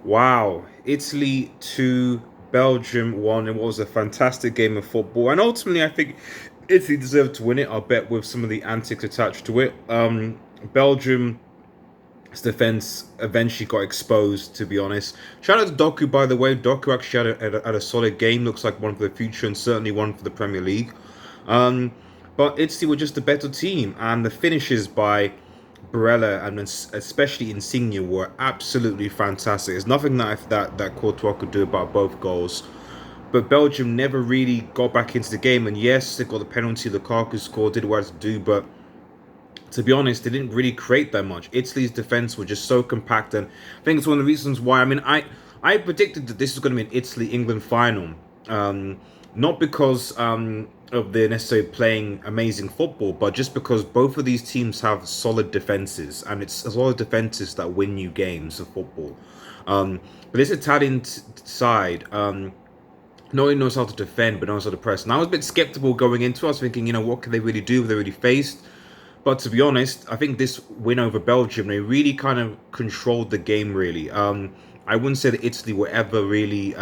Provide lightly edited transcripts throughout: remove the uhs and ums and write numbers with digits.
Wow, Italy 2, Belgium 1. It was a fantastic game of football. And ultimately, I think Italy deserved to win it. I bet with some of the antics attached to it. Belgium's defense eventually got exposed, to be honest. Shout out to Doku, by the way. Doku actually had a solid game. Looks like one for the future and certainly one for the Premier League. Um, but Italy were just a better team. And the finishes by barella and especially Insigne were absolutely fantastic. There's nothing that Courtois could do about both goals. But Belgium never really got back into the game. And yes, they got the penalty. Lukaku scored, did what it had to do. But to be honest, they didn't really create that much. Italy's defense were just so compact. And I think it's one of the reasons why. I predicted that this was going to be an Italy-England final. Um, Not because of the necessarily playing amazing football, but just because both of these teams have solid defenses, and it's a solid defenses that win you games of football. But this Italian side not only knows how to defend, but knows how to press. And I was a bit skeptical going into it. I was thinking, what can they really do? Have they really faced? But to be honest, I think this win over Belgium, they really kind of controlled the game, really. I wouldn't say that Italy were ever really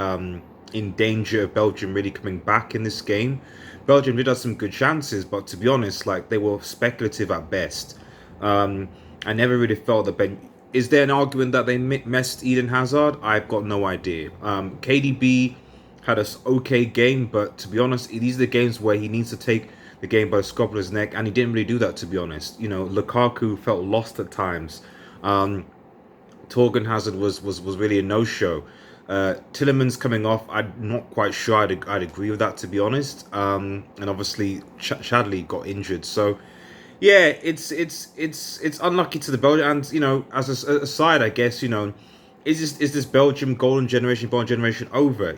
in danger of Belgium really coming back in this game. Belgium did have some good chances, but to be honest, like they were speculative at best. I never really felt that Ben. Is there an argument that they messed Eden Hazard? I've got no idea. KDB had a okay game, but to be honest, these are the games where he needs to take the game by the scruff of his neck, and he didn't really do that, to be honest. Lukaku felt lost at times. Torgan Hazard was really a no-show. Tillemans coming off, I'm not quite sure I'd agree with that, to be honest. And obviously Chadley got injured, so yeah, it's unlucky to the Belgium. And as a side, I guess is this Belgium golden generation over?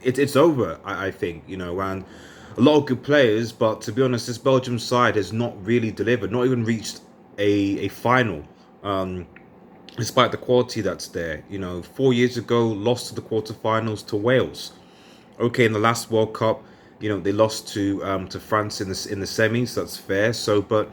It's over. I think and a lot of good players, but to be honest, this Belgium side has not really delivered, not even reached a final. Despite the quality that's there. 4 years ago, lost to the quarterfinals to Wales. Okay, in the last World Cup, they lost to France in the semis. That's fair. So, but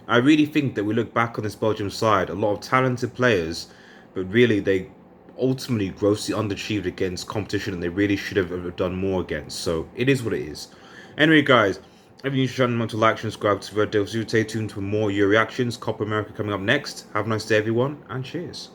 I really think that we look back on this Belgium side, a lot of talented players, but really they ultimately grossly underachieved against competition, and they really should have done more against. So it is what it is. Anyway, guys, if you're new to the channel, remember to like, subscribe to Red Devil. Stay tuned for more your reactions. Copa America coming up next. Have a nice day, everyone, and cheers.